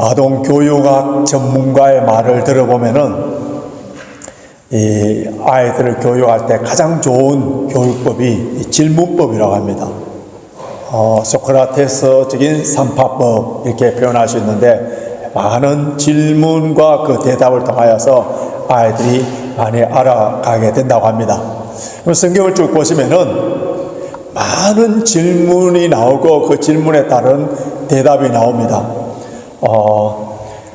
아동 교육학 전문가의 말을 들어보면은 이 아이들을 교육할 때 가장 좋은 교육법이 질문법이라고 합니다. 소크라테스적인 삼파법 이렇게 표현할 수 있는데, 많은 질문과 그 대답을 통하여서 아이들이 많이 알아가게 된다고 합니다. 그럼 성경을 쭉 보시면은 많은 질문이 나오고 그 질문에 따른 대답이 나옵니다.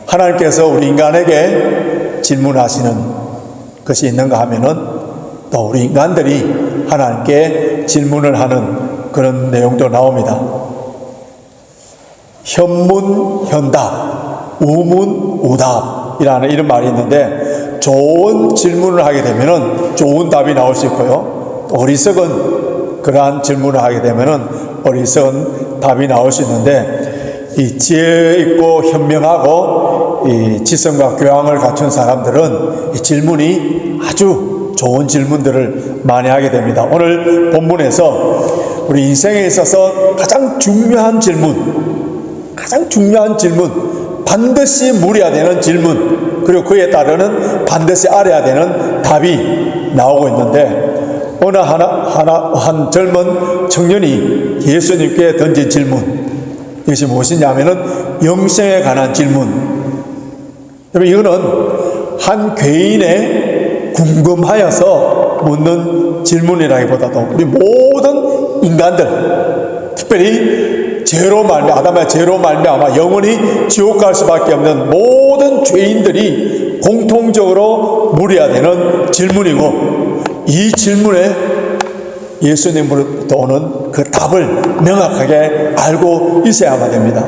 하나님께서 우리 인간에게 질문하시는 것이 있는가 하면은 또 우리 인간들이 하나님께 질문을 하는 그런 내용도 나옵니다. 현문현답, 우문우답이라는 이런 말이 있는데, 좋은 질문을 하게 되면은 좋은 답이 나올 수 있고요, 어리석은 그러한 질문을 하게 되면은 어리석은 답이 나올 수 있는데, 이 지혜 있고 현명하고 이 지성과 교양을 갖춘 사람들은 이 질문이 아주 좋은 질문들을 많이 하게 됩니다. 오늘 본문에서 우리 인생에 있어서 가장 중요한 질문, 반드시 물어야 되는 질문, 그리고 그에 따르는 반드시 알아야 되는 답이 나오고 있는데, 어느 한 젊은 청년이 예수님께 던진 질문, 이것이 무엇이냐면은 영생에 관한 질문. 여러분, 이거는 한 괴인의 궁금하여서 묻는 질문이라기보다도 우리 모든 인간들, 특별히 아담의 죄로 말미암아 영원히 지옥 갈 수밖에 없는 모든 죄인들이 공통적으로 물어야 되는 질문이고, 이 질문에 예수님으로부터 오는 그 답을 명확하게 알고 있어야만 됩니다.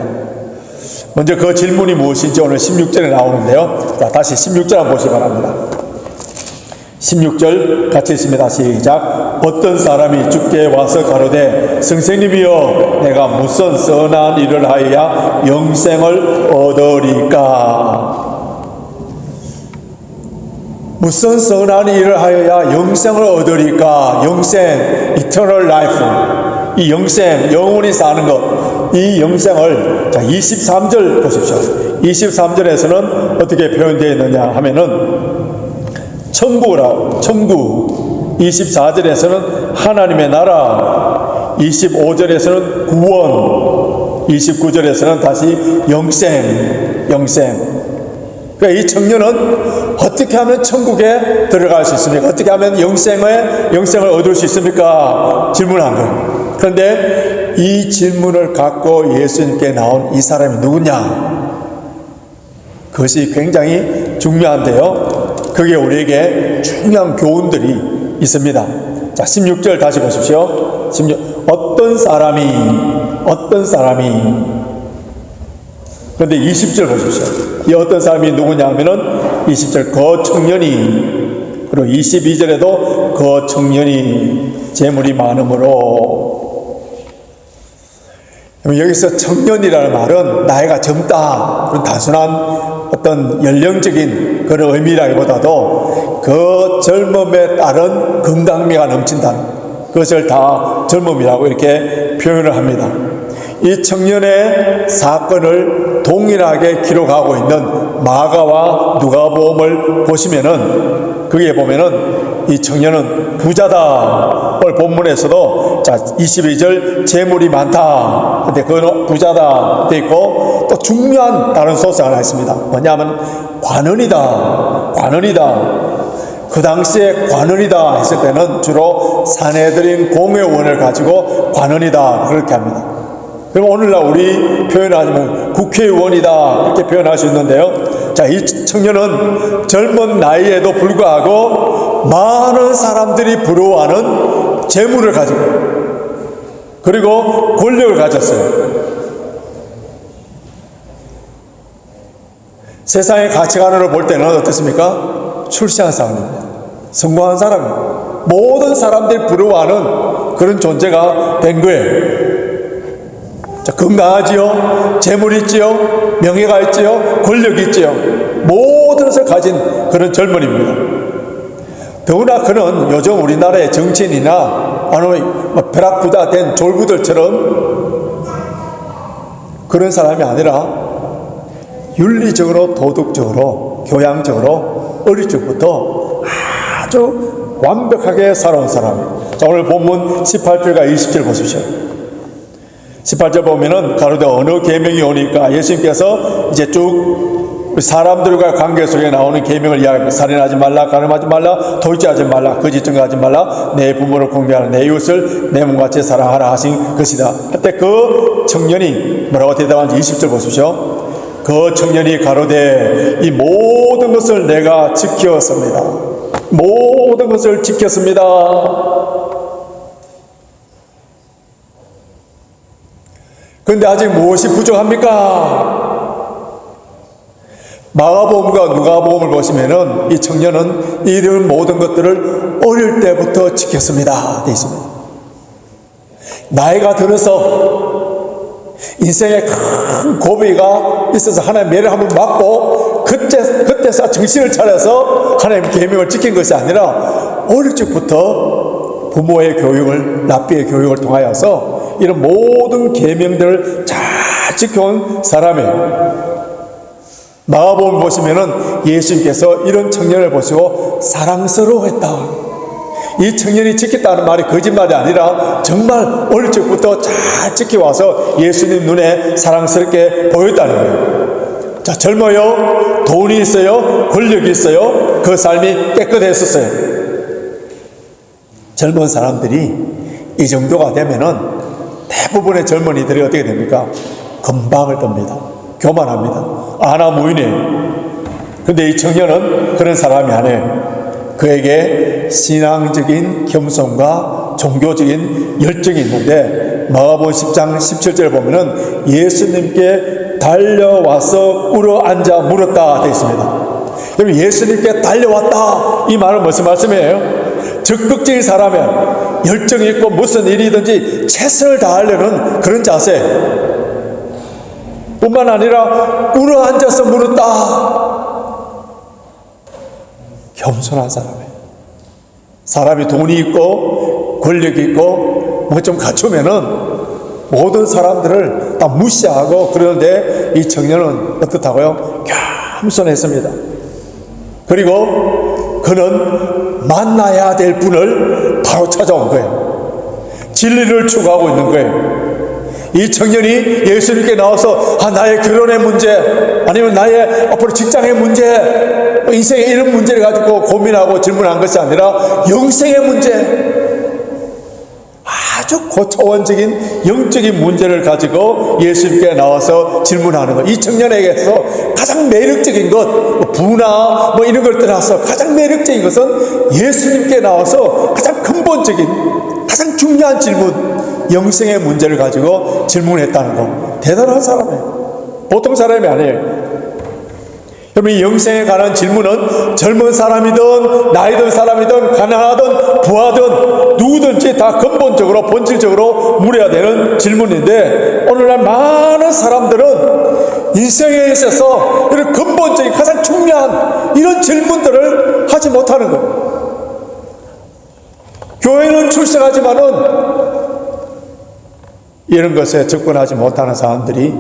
먼저 그 질문이 무엇인지 오늘 16절에 나오는데요. 자, 다시 16절 한번 보시기 바랍니다. 16절 같이 있습니다. 시작. 어떤 사람이 주께 와서 가로되 선생님이여, 내가 무슨 선한 일을 하여야 영생을 얻으리까? 무슨 선한 일을 하여야 영생을 얻으리까? 영생, eternal life, 이 영생, 영원히 사는 것, 이 영생을, 자, 23절 보십시오. 23절에서는 어떻게 표현되어 있느냐 하면은 천국, 24절에서는 하나님의 나라, 25절에서는 구원, 29절에서는 다시 영생. 그러니까 이 청년은 어떻게 하면 천국에 들어갈 수 있습니까? 어떻게 하면 영생을 얻을 수 있습니까? 질문한 거예요. 그런데 이 질문을 갖고 예수님께 나온 이 사람이 누구냐? 그것이 굉장히 중요한데요, 그게 우리에게 중요한 교훈들이 있습니다. 자, 16절 다시 보십시오. 16, 어떤 사람이 그런데 20절 보십시오. 이 어떤 사람이 누구냐 하면은 20절 그 청년이, 그리고 22절에도 그 청년이 재물이 많음으로. 여기서 청년이라는 말은 나이가 젊다, 그런 단순한 어떤 연령적인 그런 의미라기보다도 그 젊음에 따른 건강미가 넘친다는 그것을 다 젊음이라고 이렇게 표현을 합니다. 이 청년의 사건을 동일하게 기록하고 있는 마가와 누가복음을 보시면은, 거기에 보면은 이 청년은 부자다. 오늘 본문에서도 자, 22절 재물이 많다. 근데 그건 부자다 돼 있고, 또 중요한 다른 소스가 하나 있습니다. 뭐냐면 관원이다. 그 당시에 관원이다 했을 때는 주로 사내들인 공회원을 가지고 관원이다 그렇게 합니다. 그럼 오늘날 우리 표현하자면 국회의원이다 이렇게 표현할 수 있는데요. 자, 이 청년은 젊은 나이에도 불구하고 많은 사람들이 부러워하는 재물을 가지고, 그리고 권력을 가졌어요. 세상의 가치관으로 볼 때는 어떻습니까? 출세한 사람입니다. 성공한 사람입니다. 모든 사람들이 부러워하는 그런 존재가 된 거예요. 자, 건강하지요, 재물이 있지요, 명예가 있지요, 권력이 있지요, 모든 것을 가진 그런 젊은이입니다. 더구나 그는 요즘 우리나라의 정치인이나 벼락부자 된 졸부들처럼 그런 사람이 아니라 윤리적으로, 도덕적으로, 교양적으로 어릴 적부터 아주 완벽하게 살아온 사람이에요. 자, 오늘 본문 18절과 20절 보십시오. 18절 보면은 가로되 어느 계명이 오니까 예수님께서 이제 쭉 사람들과 관계 속에 나오는 계명을 이야기합니다. 살인하지 말라, 간음하지 말라, 도둑질하지 말라, 거짓 증거하지 말라, 내 부모를 공경하라, 내 이웃을 내 몸같이 사랑하라 하신 것이다. 그때 그 청년이 뭐라고 대답하는지 20절 보십시오. 그 청년이 가로되 이 모든 것을 내가 지켰습니다. 모든 것을 지켰습니다. 그런데 아직 무엇이 부족합니까? 마가복음과 누가복음을 보시면은 이 청년은 이런 모든 것들을 어릴 때부터 지켰습니다. 되어 있습니다. 나이가 들어서 인생에 큰 고비가 있어서 하나님 매를 한번 맞고 그때서 정신을 차려서 하나님 계명을 지킨 것이 아니라 어릴 적부터 부모의 교육을, 납비의 교육을 통하여서 이런 모든 계명들을 잘 지켜온 사람이에요. 마가복음 보시면은 예수님께서 이런 청년을 보시고 사랑스러워했다. 이 청년이 지켰다는 말이 거짓말이 아니라 정말 어릴 적부터 잘 지켜와서 예수님 눈에 사랑스럽게 보였다는 거예요. 자, 젊어요, 돈이 있어요, 권력이 있어요, 그 삶이 깨끗했었어요. 젊은 사람들이 이 정도가 되면은 대부분의 젊은이들이 어떻게 됩니까? 금방을 떱니다. 교만합니다. 아나무인이에요. 그런데 이 청년은 그런 사람이 아니에요. 그에게 신앙적인 겸손과 종교적인 열정이 있는데 마가복음 10장 17절 보면은 예수님께 달려와서 꿇어 앉아 물었다 되어 있습니다. 여러분, 예수님께 달려왔다, 이 말은 무슨 말씀이에요? 적극적인 사람이야. 열정이 있고 무슨 일이든지 최선을 다하려는 그런 자세 뿐만 아니라 꿇어 앉아서 물었다. 겸손한 사람이에요. 사람이 돈이 있고 권력이 있고 뭐 좀 갖추면은 모든 사람들을 다 무시하고 그러는데 이 청년은 어떻다고요? 겸손했습니다. 그리고 그는 만나야 될 분을 바로 찾아온 거예요. 진리를 추구하고 있는 거예요. 이 청년이 예수님께 나와서 나의 결혼의 문제, 아니면 나의 앞으로 직장의 문제, 인생의 이런 문제를 가지고 고민하고 질문한 것이 아니라 영생의 문제, 아주 고차원적인 영적인 문제를 가지고 예수님께 나와서 질문하는 것. 이 청년에게서 가장 매력적인 것, 부나 뭐 이런 걸 떠나서 가장 매력적인 것은 예수님께 나와서 가장 근본적인, 가장 중요한 질문, 영생의 문제를 가지고 질문했다는 거. 대단한 사람이에요. 보통 사람이 아니에요. 여러분, 이 영생에 관한 질문은 젊은 사람이든 나이 든 사람이든 가난하든 부하든 누구든지 다 근본적으로 본질적으로 물어야 되는 질문인데, 오늘날 많은 사람들은 인생에 있어서 이런 근본적인 가장 중요한 이런 질문들을 하지 못하는 거예요. 교회는 출석하지만은 이런 것에 접근하지 못하는 사람들이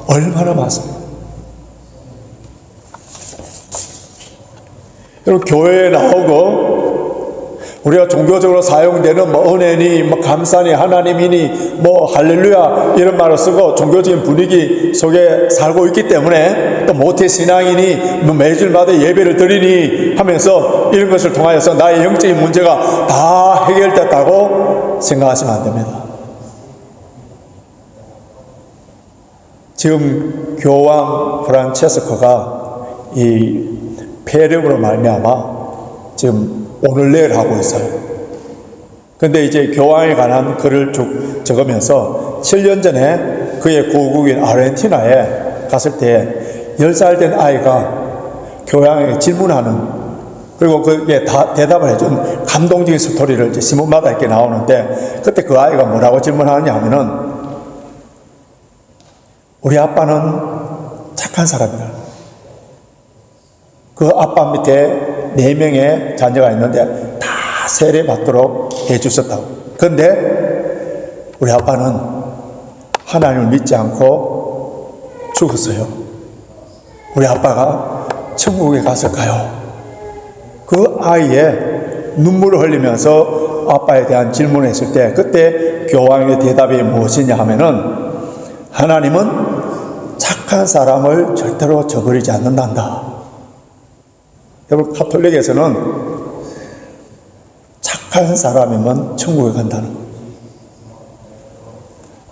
얼마나 많습니까? 여러분, 교회에 나오고 우리가 종교적으로 사용되는 뭐 은혜니, 뭐 감사니, 하나님이니, 뭐 할렐루야 이런 말을 쓰고 종교적인 분위기 속에 살고 있기 때문에 또 모태신앙이니 뭐 매주마다 예배를 드리니 하면서 이런 것을 통하여서 나의 영적인 문제가 다 해결됐다고 생각하시면 안 됩니다. 지금 교황 프란체스코가 이 폐렴으로 말미암아 지금 오늘 내일 하고 있어요. 그런데 이제 교황에 관한 글을 쭉 적으면서 7년 전에 그의 고국인 아르헨티나에 갔을 때 10살 된 아이가 교황에게 질문하는, 그리고 그게 다 대답을 해준 감동적인 스토리를 이제 신문마다 이렇게 나오는데, 그때 그 아이가 뭐라고 질문하느냐 하면은, 우리 아빠는 착한 사람이다. 그 아빠 밑에 4명의 자녀가 있는데 다 세례받도록 해주셨다고. 그런데 우리 아빠는 하나님을 믿지 않고 죽었어요. 우리 아빠가 천국에 갔을까요? 그 아이의 눈물을 흘리면서 아빠에 대한 질문을 했을 때 그때 교황의 대답이 무엇이냐 하면은 하나님은 착한 사람을 절대로 저버리지 않는단다. 여러분, 가톨릭에서는 착한 사람이면 천국에 간다는 거예요.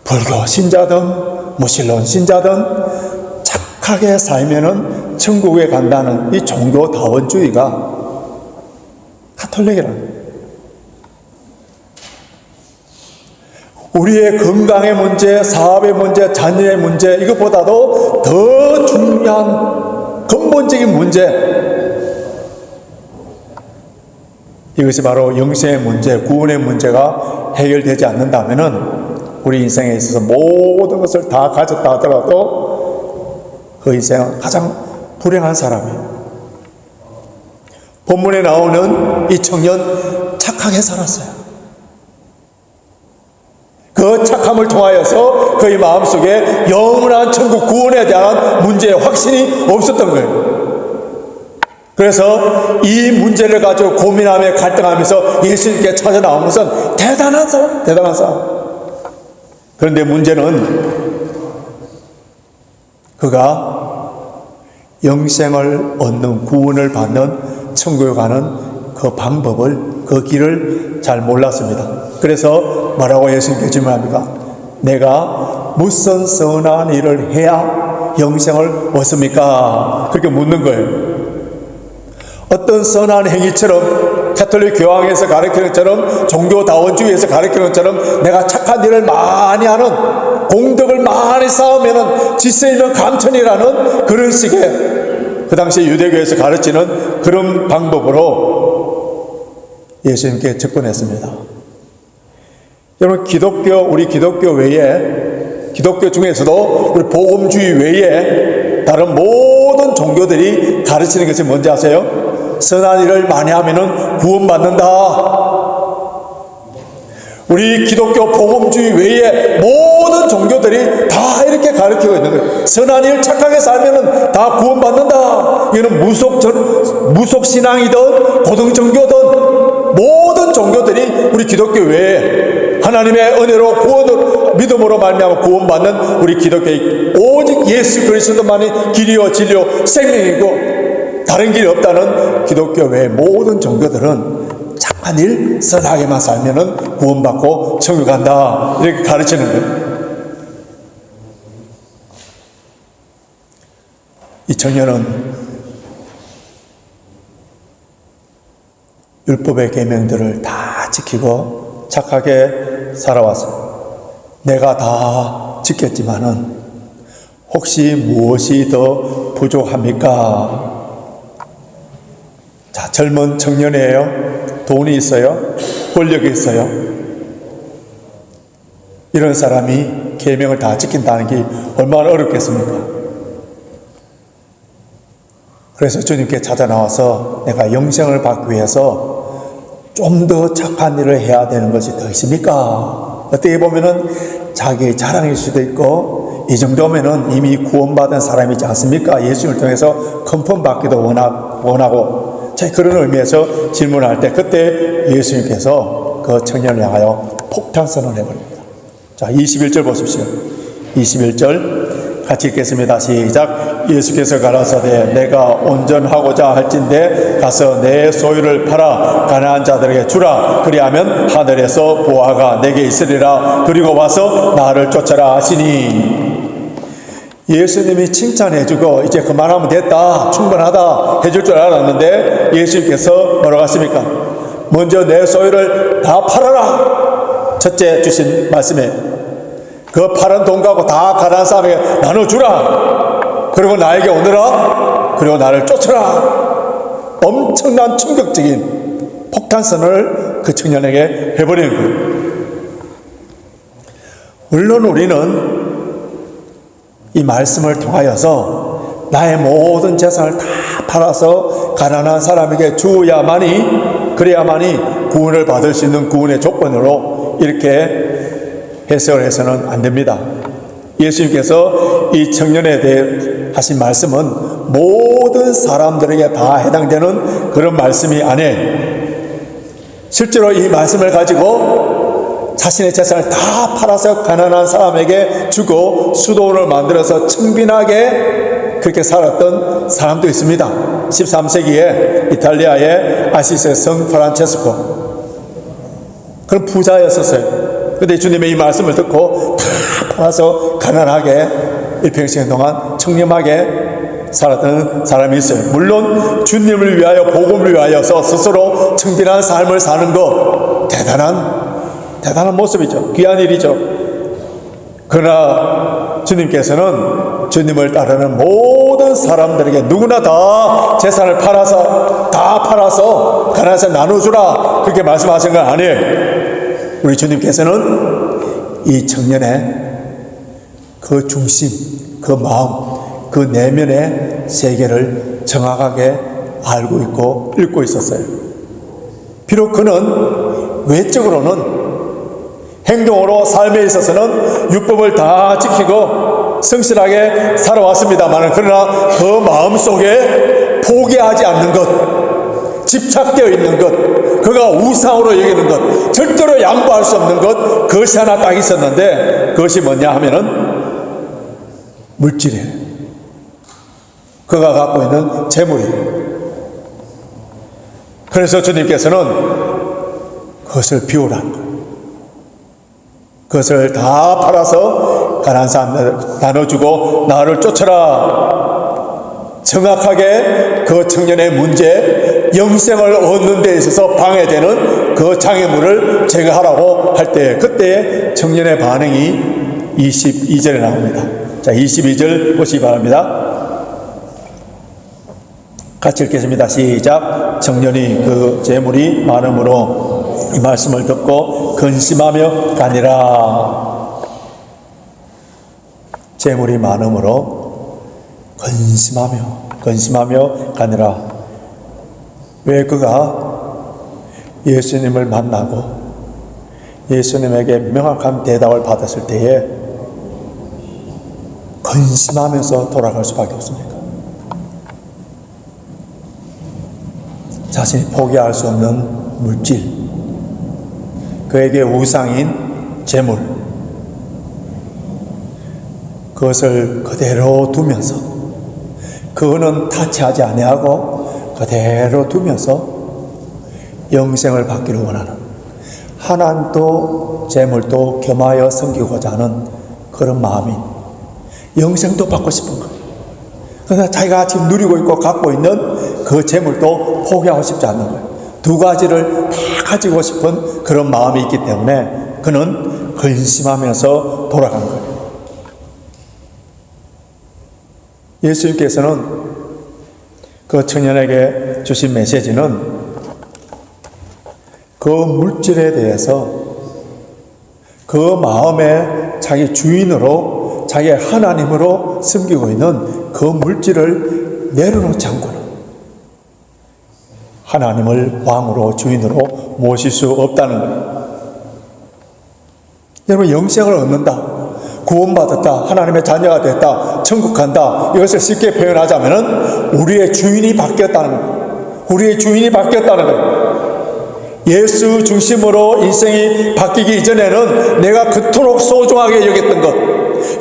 불교 신자든 무슬림 신자든 착하게 살면은 천국에 간다는 이 종교다원주의가 가톨릭이라는 거예요. 우리의 건강의 문제, 사업의 문제, 자녀의 문제, 이것보다도 더 중요한 근본적인 문제, 이것이 바로 영생의 문제, 구원의 문제가 해결되지 않는다면은 우리 인생에 있어서 모든 것을 다 가졌다 하더라도 그 인생은 가장 불행한 사람이에요. 본문에 나오는 이 청년 착하게 살았어요. 그 착함을 통하여서 그의 마음속에 영원한 천국 구원에 대한 문제의 확신이 없었던 거예요. 그래서 이 문제를 가지고 고민하며 갈등하면서 예수님께 찾아 나온 것은 대단한 사람, 대단한 사람. 그런데 문제는 그가 영생을 얻는, 구원을 받는, 천국에 가는 그 방법을, 그 길을 잘 몰랐습니다. 그래서 뭐라고 예수님께 질문합니까? 내가 무슨 선한 일을 해야 영생을 얻습니까? 그렇게 묻는 거예요. 어떤 선한 행위처럼, 가톨릭 교황에서 가르치는 것처럼, 종교다원주의에서 가르치는 것처럼 내가 착한 일을 많이 하는, 공덕을 많이 쌓으면 질서 있는 감천이라는 그런 식의, 그 당시 유대교에서 가르치는 그런 방법으로 예수님께 접근했습니다. 여러분, 우리 기독교 외에, 기독교 중에서도 우리 복음주의 외에 다른 모든 종교들이 가르치는 것이 뭔지 아세요? 선한 일을 많이 하면은 구원받는다. 우리 기독교 복음주의 외에 모든 종교들이 다 이렇게 가르치고 있는 거예요. 선한 일 착하게 살면은 다 구원받는다. 이거는 무속신앙이든 고등종교든 모든 종교들이 우리 기독교 외에 하나님의 은혜로 구원을 믿음으로 말미암아 구원받는 우리 기독교의 오직 예수 그리스도만이 길이요 진리요 생명이고 다른 길이 없다는 기독교 외의 모든 종교들은 착한 일, 선하게만 살면은 구원받고 천국 간다. 이렇게 가르치는 거예요. 이 청년은 율법의 계명들을 다 지키고 착하게 살아왔어요. 내가 다 지켰지만은 혹시 무엇이 더 부족합니까? 자, 젊은 청년이에요. 돈이 있어요. 권력이 있어요. 이런 사람이 계명을 다 지킨다는 게 얼마나 어렵겠습니까? 그래서 주님께 찾아 나와서 내가 영생을 받기 위해서 좀 더 착한 일을 해야 되는 것이 더 있습니까? 어떻게 보면은 자기 자랑일 수도 있고 이 정도면은 이미 구원받은 사람이지 않습니까? 예수님을 통해서 컨펌 받기도 원하고 자, 그런 의미에서 질문할 때 그때 예수님께서 그 청년을 향하여 폭탄선언을 해버립니다. 자, 21절 보십시오. 21절 같이 읽겠습니다. 시작. 예수께서 가라사대 내가 온전하고자 할진대 가서 내 소유를 팔아 가난한 자들에게 주라. 그리하면 하늘에서 보화가 내게 있으리라. 그리고 와서 나를 쫓아라 하시니. 예수님이 칭찬해주고 이제 그만하면 됐다, 충분하다 해줄 줄 알았는데 예수님께서 뭐라고 하십니까? 먼저 내 소유를 다 팔아라. 첫째 주신 말씀에 그 파란 돈 갖고 다 가난한 사람에게 나눠주라. 그리고 나에게 오너라. 그리고 나를 쫓아라. 엄청난 충격적인 폭탄선을 그 청년에게 해버리는 거예요. 물론 우리는 이 말씀을 통하여서 나의 모든 재산을 다 팔아서 가난한 사람에게 주어야만이, 그래야만이 구원을 받을 수 있는 구원의 조건으로 이렇게 해석을 해서는 안 됩니다. 예수님께서 이 청년에 대해 하신 말씀은 모든 사람들에게 다 해당되는 그런 말씀이 아니에요. 실제로 이 말씀을 가지고 자신의 재산을 다 팔아서 가난한 사람에게 주고 수도원을 만들어서 청빈하게 그렇게 살았던 사람도 있습니다. 13세기에 이탈리아의 아시세 성 프란체스코, 그런 부자였었어요. 그런데 주님의 이 말씀을 듣고 다 팔아서 가난하게 일평생 동안 청렴하게 살았던 사람이 있어요. 물론 주님을 위하여, 복음을 위하여서 스스로 청빈한 삶을 사는 것, 대단한 모습이죠. 귀한 일이죠. 그러나 주님께서는 주님을 따르는 모든 사람들에게 누구나 다 재산을 팔아서 가난한 사람 나눠주라, 그렇게 말씀하신 건 아니에요. 우리 주님께서는 이 청년의 그 중심, 그 마음, 그 내면의 세계를 정확하게 알고 있고 읽고 있었어요. 비록 그는 외적으로는, 행동으로, 삶에 있어서는 율법을 다 지키고 성실하게 살아왔습니다만, 그러나 그 마음속에 포기하지 않는 것, 집착되어 있는 것, 그가 우상으로 여기는 것, 절대로 양보할 수 없는 것, 그것이 하나 딱 있었는데, 그것이 뭐냐 하면은 물질이에요. 그가 갖고 있는 재물이에요. 그래서 주님께서는 그것을 비우라는 거예요. 그것을 다 팔아서 가난한 사람들 나눠주고 나를 쫓아라. 정확하게 그 청년의 문제, 영생을 얻는 데 있어서 방해되는 그 장애물을 제거하라고 할 때, 그때의 청년의 반응이 22절에 나옵니다. 자, 22절 보시기 바랍니다. 같이 읽겠습니다. 시작. 청년이 그 재물이 많음으로 이 말씀을 듣고 근심하며 가니라. 재물이 많음으로 근심하며 가니라. 왜 그가 예수님을 만나고 예수님에게 명확한 대답을 받았을 때에 근심하면서 돌아갈 수밖에 없습니까? 자신이 포기할 수 없는 물질, 그에게 우상인 재물, 그것을 그대로 두면서, 그거는 타치하지 아니하고 그대로 두면서 영생을 받기를 원하는, 하나님도 재물도 겸하여 섬기고자 하는 그런 마음이, 영생도 받고 싶은 것, 그러나 자기가 지금 누리고 있고 갖고 있는 그 재물도 포기하고 싶지 않는 거예요. 두 가지를 다 가지고 싶은 그런 마음이 있기 때문에 그는 근심하면서 돌아간 거예요. 예수님께서는 그 청년에게 주신 메시지는 그 물질에 대해서 그 마음에 자기 주인으로, 자기 하나님으로 섬기고 있는 그 물질을 내려놓지 않고는 하나님을 왕으로, 주인으로 모실 수 없다는 거예요. 여러분, 영생을 얻는다, 구원받았다, 하나님의 자녀가 됐다, 천국 간다, 이것을 쉽게 표현하자면은 우리의 주인이 바뀌었다는 거예요. 우리의 주인이 바뀌었다는 거예요. 예수 중심으로 인생이 바뀌기 이전에는 내가 그토록 소중하게 여겼던 것,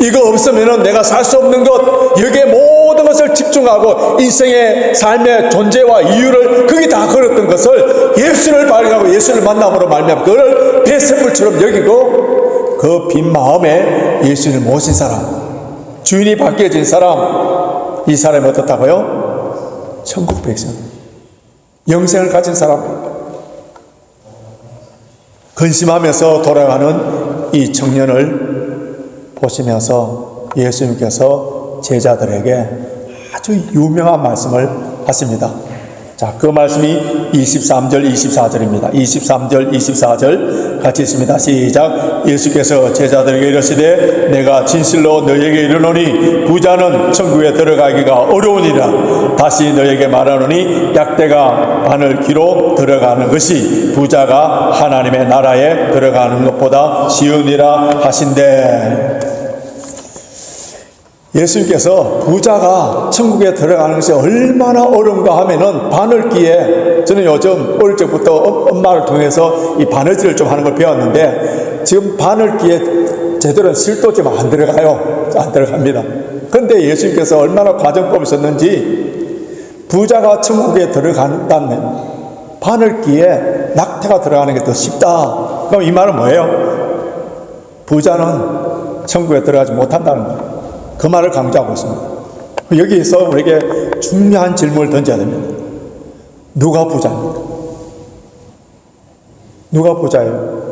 이거 없으면 내가 살 수 없는 것, 여기에 모든 것을 집중하고 인생의 삶의 존재와 이유를 거기 다 걸었던 것을 예수를 발견하고 예수를 만남으로 말미암아 그걸 배설물처럼 여기고 그 빈 마음에 예수를 모신 사람, 주인이 바뀌어진 사람, 이 사람이 어떻다고요? 천국 백성, 영생을 가진 사람. 근심하면서 돌아가는 이 청년을 보시면서 예수님께서 제자들에게 아주 유명한 말씀을 하십니다. 자, 그 말씀이 23절, 24절입니다. 23절, 24절 같이 있습니다. 시작. 예수께서 제자들에게 이르시되 내가 진실로 너희에게 이르노니 부자는 천국에 들어가기가 어려우니라. 다시 너희에게 말하노니 약대가 바늘 귀로 들어가는 것이 부자가 하나님의 나라에 들어가는 것보다 쉬우니라 하신대. 예수님께서 부자가 천국에 들어가는 것이 얼마나 어려운가 하면은 바늘기에, 저는 요즘 어릴 적부터 엄마를 통해서 이 바느질을 좀 하는 걸 배웠는데, 지금 바늘기에 제대로 실도 좀 안 들어가요. 안 들어갑니다. 그런데 예수님께서 얼마나 과정법을 썼는지, 부자가 천국에 들어간다면 바늘기에 낙태가 들어가는 게 더 쉽다. 그럼 이 말은 뭐예요? 부자는 천국에 들어가지 못한다는 거예요. 그 말을 강조하고 있습니다. 여기에서 우리에게 중요한 질문을 던져야 됩니다. 누가 부자입니까? 누가 부자예요?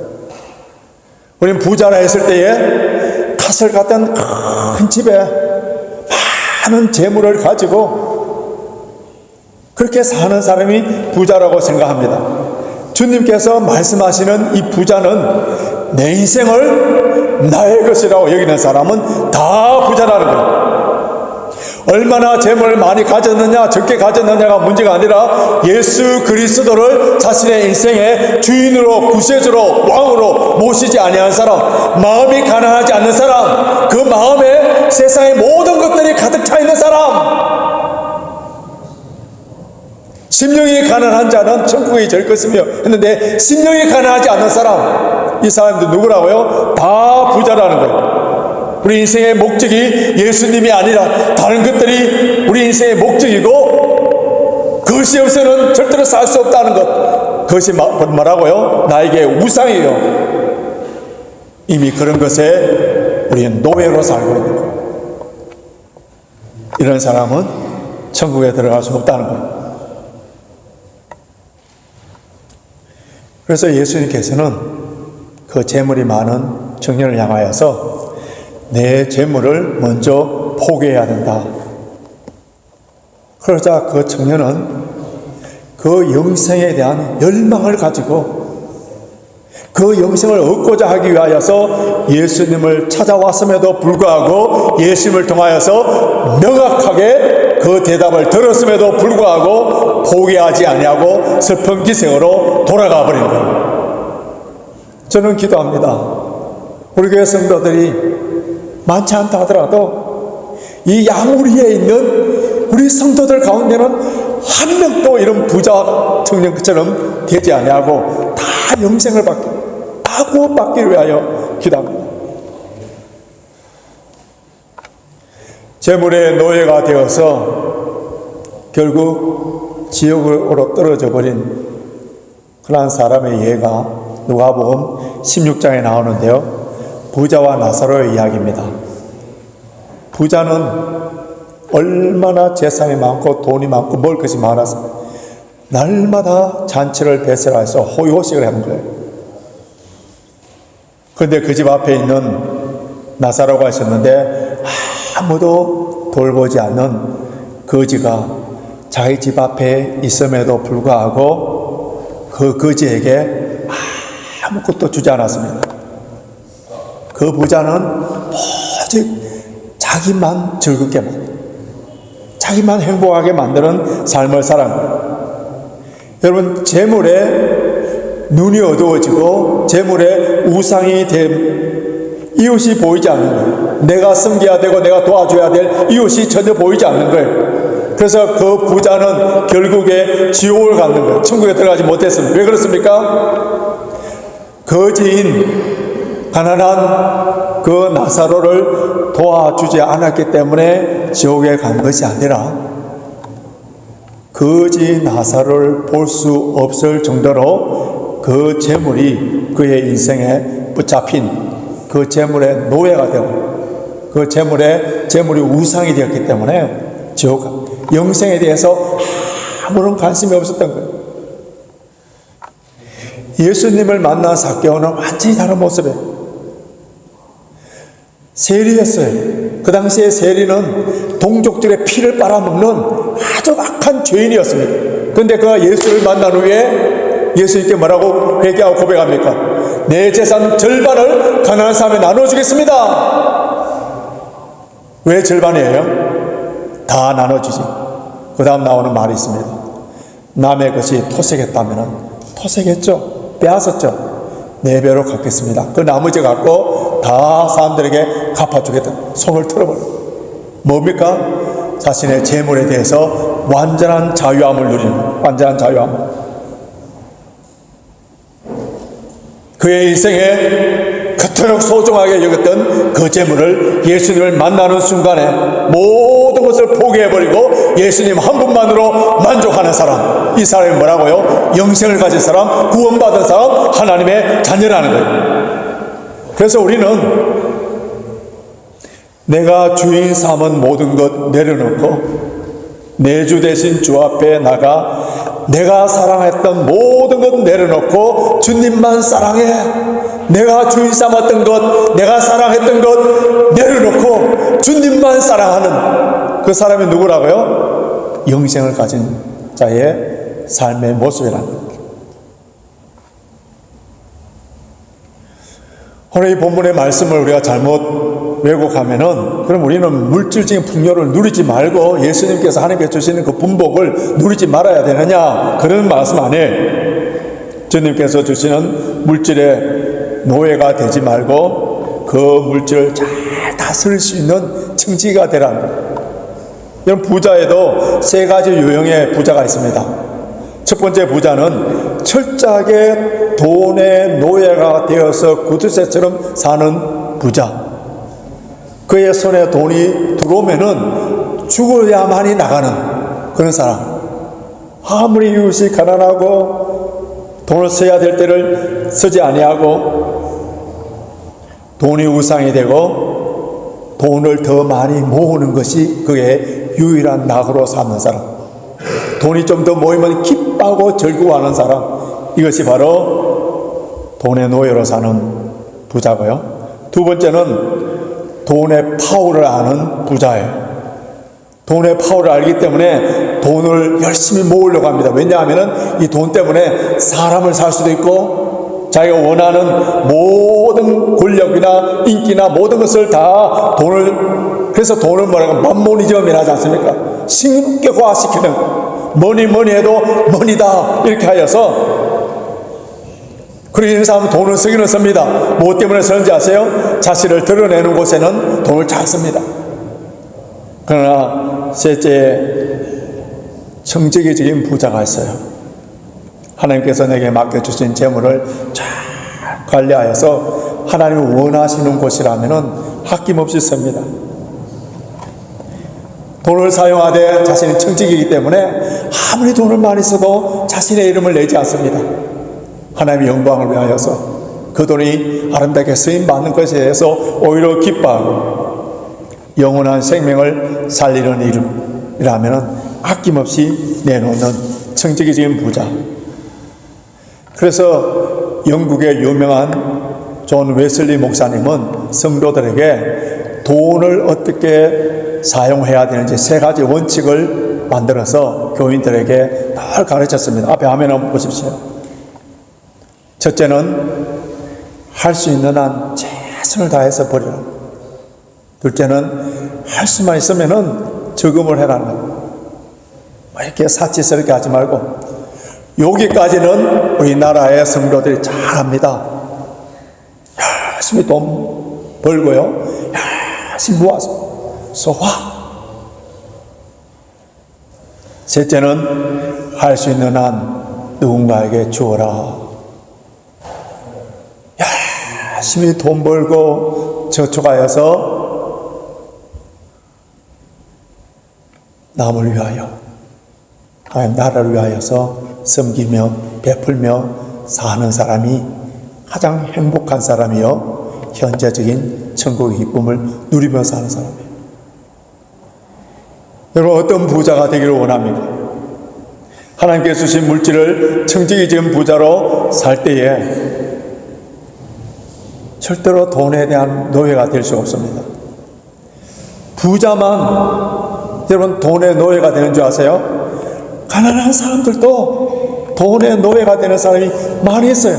우리는 부자라 했을 때에 카슬 같은 큰 집에 많은 재물을 가지고 그렇게 사는 사람이 부자라고 생각합니다. 주님께서 말씀하시는 이 부자는 내 인생을 나의 것이라고 여기는 사람은 다 부자라는 거예요. 얼마나 재물을 많이 가졌느냐 적게 가졌느냐가 문제가 아니라 예수 그리스도를 자신의 인생의 주인으로, 구세주로, 왕으로 모시지 아니한 사람, 마음이 가난하지 않는 사람, 그 마음에 세상의 모든 것들이 가득 차 있는 사람, 심령이 가난한 자는 천국에 질 것이며 했는데, 심령이 가난하지 않는 사람, 이 사람들 누구라고요? 다 부자라는 거예요. 우리 인생의 목적이 예수님이 아니라 다른 것들이 우리 인생의 목적이고, 그것이 없이는 절대로 살 수 없다는 것, 그것이 뭐라고요? 나에게 우상이에요. 이미 그런 것에 우리는 노예로 살고 있는 거예요. 이런 사람은 천국에 들어갈 수 없다는 거예요. 그래서 예수님께서는 그 재물이 많은 청년을 향하여서 내 재물을 먼저 포기해야 된다. 그러자 그 청년은 그 영생에 대한 열망을 가지고 그 영생을 얻고자 하기 위하여서 예수님을 찾아왔음에도 불구하고, 예수님을 통하여서 명확하게 그 대답을 들었음에도 불구하고 포기하지 아니하고 슬픈 기생으로 돌아가 버린 거예요. 저는 기도합니다. 우리 교회 성도들이 많지 않다 하더라도 이 양우리에 있는 우리 성도들 가운데는 한 명도 이런 부자 청년처럼 되지 아니하고 다 영생을 다 구원받기 위하여 기도합니다. 재물의 노예가 되어서 결국 지옥으로 떨어져 버린 그러한 사람의 예가 누가복음 16장에 나오는데요, 부자와 나사로의 이야기입니다. 부자는 얼마나 재산이 많고 돈이 많고 먹을 것이 많아서 날마다 잔치를 배설해서 호의호식을 하는 거예요. 그런데 그 집 앞에 있는 나사로가 있었는데 아무도 돌보지 않는 거지가 자기 집 앞에 있음에도 불구하고 그 거지에게 아무것도 주지 않았습니다. 그 부자는 오직 자기만 즐겁게 자기만 행복하게 만드는 삶을 살아갑니다. 여러분, 재물에 눈이 어두워지고 재물에 우상이 된 이웃이 보이지 않는 거예요. 내가 섬겨야 되고 내가 도와줘야 될 이웃이 전혀 보이지 않는 거예요. 그래서 그 부자는 결국에 지옥을 갔는 거예요. 천국에 들어가지 못했습니다. 왜 그렇습니까? 거지인 가난한 그 나사로를 도와주지 않았기 때문에 지옥에 간 것이 아니라, 거지 나사로를 볼 수 없을 정도로 그 재물이 그의 인생에 붙잡힌 그 재물의 노예가 되고, 그 재물이 우상이 되었기 때문에 지옥, 영생에 대해서 아무런 관심이 없었던 거예요. 예수님을 만난 삭개오는 완전히 다른 모습이에요. 세리였어요. 그 당시에 세리는 동족들의 피를 빨아먹는 아주 악한 죄인이었습니다. 그런데 그가 예수를 만난 후에 예수님께 뭐라고 회개하고 고백합니까? 내 재산 절반을 가난한 사람에 나눠주겠습니다. 왜 절반이에요? 다 나눠주지. 그 다음 나오는 말이 있습니다. 남의 것이 토색했다면 토색했죠. 빼앗았죠. 4배로 갚겠습니다. 그 나머지 갖고 다 사람들에게 갚아주겠다. 손을 틀어버려. 뭡니까? 자신의 재물에 대해서 완전한 자유함을 누리는 거예요. 완전한 자유함. 그의 인생에 그토록 소중하게 여겼던 그 재물을 예수님을 만나는 순간에 모든 것을 포기해버리고 예수님 한 분만으로 만족하는 사람, 이 사람이 뭐라고요? 영생을 가진 사람, 구원받은 사람, 하나님의 자녀라는 거예요. 그래서 우리는 내가 주인 삼은 모든 것 내려놓고 내 주 대신 주 앞에 나가 내가 사랑했던 모든 것 내려놓고 주님만 사랑해. 내가 주인 삼았던 것, 내가 사랑했던 것 내려놓고 주님만 사랑하는 그 사람이 누구라고요? 영생을 가진 자의 삶의 모습이라는 거예요. 오늘 이 본문의 말씀을 우리가 잘못 왜곡하면은, 그럼 우리는 물질적인 풍요를 누리지 말고 예수님께서 하나님께 주시는 그 분복을 누리지 말아야 되느냐, 그런 말씀 아니에요. 주님께서 주시는 물질의 노예가 되지 말고 그 물질을 잘 다스릴 수 있는 청지기가 되라는 거예요. 이런 부자에도 세 가지 유형의 부자가 있습니다. 첫 번째 부자는 철저하게 돈의 노예가 되어서 구두쇠처럼 사는 부자. 그의 손에 돈이 들어오면은 죽어야만이 나가는 그런 사람. 아무리 이웃이 가난하고 돈을 써야 될 때를 쓰지 아니하고 돈이 우상이 되고 돈을 더 많이 모으는 것이 그의 유일한 낙으로 삼는 사람. 돈이 좀 더 모이면 기뻐하고 즐거워하는 사람. 이것이 바로 돈의 노예로 사는 부자고요. 두 번째는 돈의 파워를 아는 부자예요. 돈의 파워를 알기 때문에 돈을 열심히 모으려고 합니다. 왜냐하면 이 돈 때문에 사람을 살 수도 있고 자기가 원하는 모든 권력이나 인기나 모든 것을 다 돈을, 그래서 돈을 뭐라고 만모니즘이라 하지 않습니까? 신격화시키는, 뭐니 해도 머니다 이렇게 하여서, 그리고 이런 사람은 돈을 쓰기는 씁니다. 무엇 때문에 쓰는지 아세요? 자신을 드러내는 곳에는 돈을 잘 씁니다. 그러나 셋째, 정직이적인 부자가 있어요. 하나님께서 내게 맡겨주신 재물을 잘 관리하여서 하나님이 원하시는 곳이라면 아낌없이 씁니다. 돈을 사용하되 자신이 청직이기 때문에 아무리 돈을 많이 써도 자신의 이름을 내지 않습니다. 하나님의 영광을 위하여서 그 돈이 아름답게 쓰임받는 것에 대해서 오히려 기뻐하고 영원한 생명을 살리는 일이라면 아낌없이 내놓는 청지기적인 부자. 그래서 영국의 유명한 존 웨슬리 목사님은 성도들에게 돈을 어떻게 사용해야 되는지 세 가지 원칙을 만들어서 교인들에게 늘 가르쳤습니다. 앞에 화면 한번 보십시오. 첫째는 할 수 있는 한 최선을 다해서 버리라. 둘째는 할 수만 있으면은 저금을 해라는 거예요. 이렇게 사치스럽게 하지 말고, 여기까지는 우리나라의 성도들이 잘합니다. 열심히 돈 벌고요, 열심히 모아서 소화. 셋째는 할 수 있는 한 누군가에게 주어라. 열심히 돈 벌고 저축하여서 남을 위하여, 나라를 위하여서 섬기며 베풀며 사는 사람이 가장 행복한 사람이요, 현재적인 천국의 기쁨을 누리며 사는 사람이에요. 여러분, 어떤 부자가 되기를 원합니까? 하나님께서 주신 물질을 청지기적인 부자로 살 때에 절대로 돈에 대한 노예가 될 수 없습니다. 부자만 여러분 돈의 노예가 되는 줄 아세요? 가난한 사람들도 돈의 노예가 되는 사람이 많이 있어요.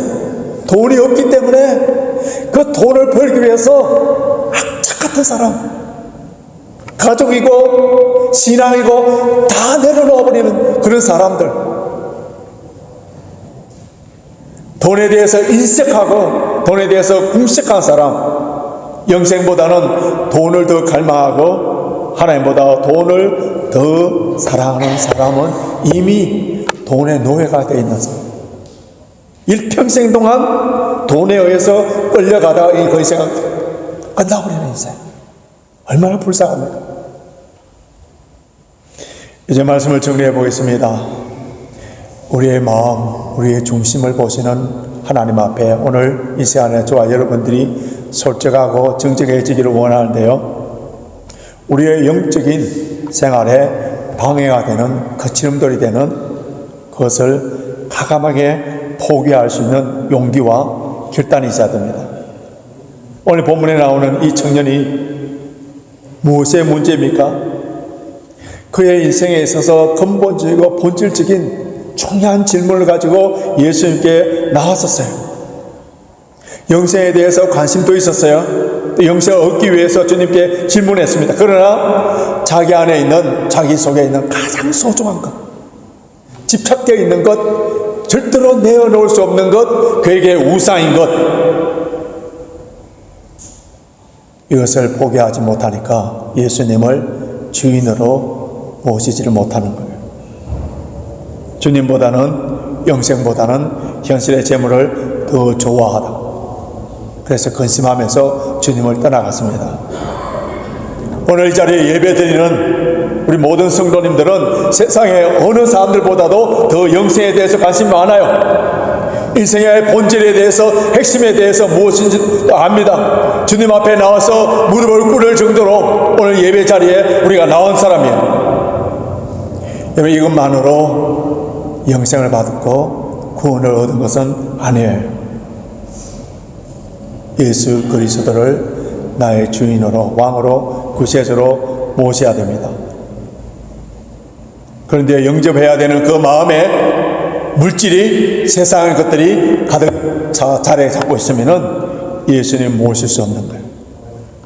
돈이 없기 때문에 그 돈을 벌기 위해서 악착 같은 사람, 가족이고 신앙이고 다 내려놓아버리는 그런 사람들, 돈에 대해서 인색하고 돈에 대해서 궁색한 사람, 영생보다는 돈을 더 갈망하고 하나님보다 돈을 더 사랑하는 사람은 이미 돈의 노예가 되어 있는 사람. 일평생 동안 돈에 의해서 끌려가다가 그 인생을 끝나버리는 인생. 얼마나 불쌍합니까? 이제 말씀을 정리해 보겠습니다. 우리의 마음, 우리의 중심을 보시는 하나님 앞에 오늘 이 시간에 저와 여러분들이 솔직하고 정직해지기를 원하는데요. 우리의 영적인 생활에 방해가 되는 거칠음돌이 되는 그것을 과감하게 포기할 수 있는 용기와 결단이 있어야 됩니다. 오늘 본문에 나오는 이 청년이 무엇의 문제입니까? 그의 인생에 있어서 근본적이고 본질적인 중요한 질문을 가지고 예수님께 나왔었어요. 영생에 대해서 관심도 있었어요. 또 영생을 얻기 위해서 주님께 질문했습니다. 그러나 자기 안에 있는, 자기 속에 있는 가장 소중한 것, 집착되어 있는 것, 절대로 내어놓을 수 없는 것, 그에게 우상인 것, 이것을 포기하지 못하니까 예수님을 주인으로 모시지를 못하는 거예요. 주님보다는, 영생보다는 현실의 재물을 더 좋아하다. 그래서 근심하면서 주님을 떠나갔습니다. 오늘 이 자리에 예배드리는 우리 모든 성도님들은 세상의 어느 사람들보다도 더 영생에 대해서 관심이 많아요. 인생의 본질에 대해서, 핵심에 대해서 무엇인지 압니다. 주님 앞에 나와서 무릎을 꿇을 정도로 오늘 예배 자리에 우리가 나온 사람이에요. 여러분, 이것만으로 영생을 받고 구원을 얻은 것은 아니에요. 예수 그리스도를 나의 주인으로, 왕으로, 구세주로 모셔야 됩니다. 그런데 영접해야 되는 그 마음에 물질이, 세상의 것들이 가득 자리에 잡고 있으면 예수님 모실 수 없는 거예요.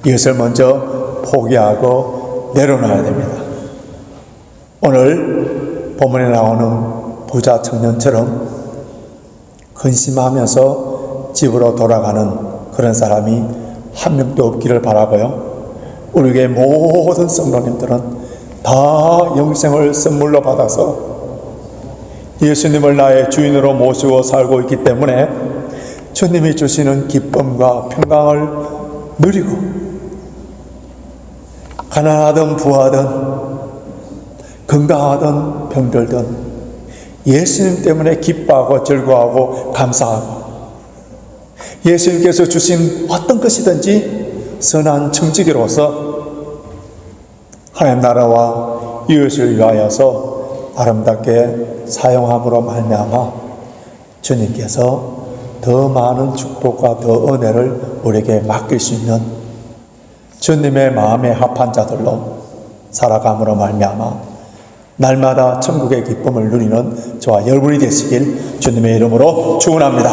이것을 먼저 포기하고 내려놔야 됩니다. 오늘 본문에 나오는 부자 청년처럼 근심하면서 집으로 돌아가는 그런 사람이 한 명도 없기를 바라고요. 우리에게 모든 성도님들은 다 영생을 선물로 받아서 예수님을 나의 주인으로 모시고 살고 있기 때문에 주님이 주시는 기쁨과 평강을 누리고, 가난하든 부하든 건강하든 병들든 예수님 때문에 기뻐하고 즐거워하고 감사하고, 예수님께서 주신 어떤 것이든지 선한 청지기로서 하나님 나라와 이웃을 위하여서 아름답게 사용함으로 말미암아 주님께서 더 많은 축복과 더 은혜를 우리에게 맡길 수 있는 주님의 마음에 합한 자들로 살아감으로 말미암아 날마다 천국의 기쁨을 누리는 저와 여러분이 되시길 주님의 이름으로 축원합니다.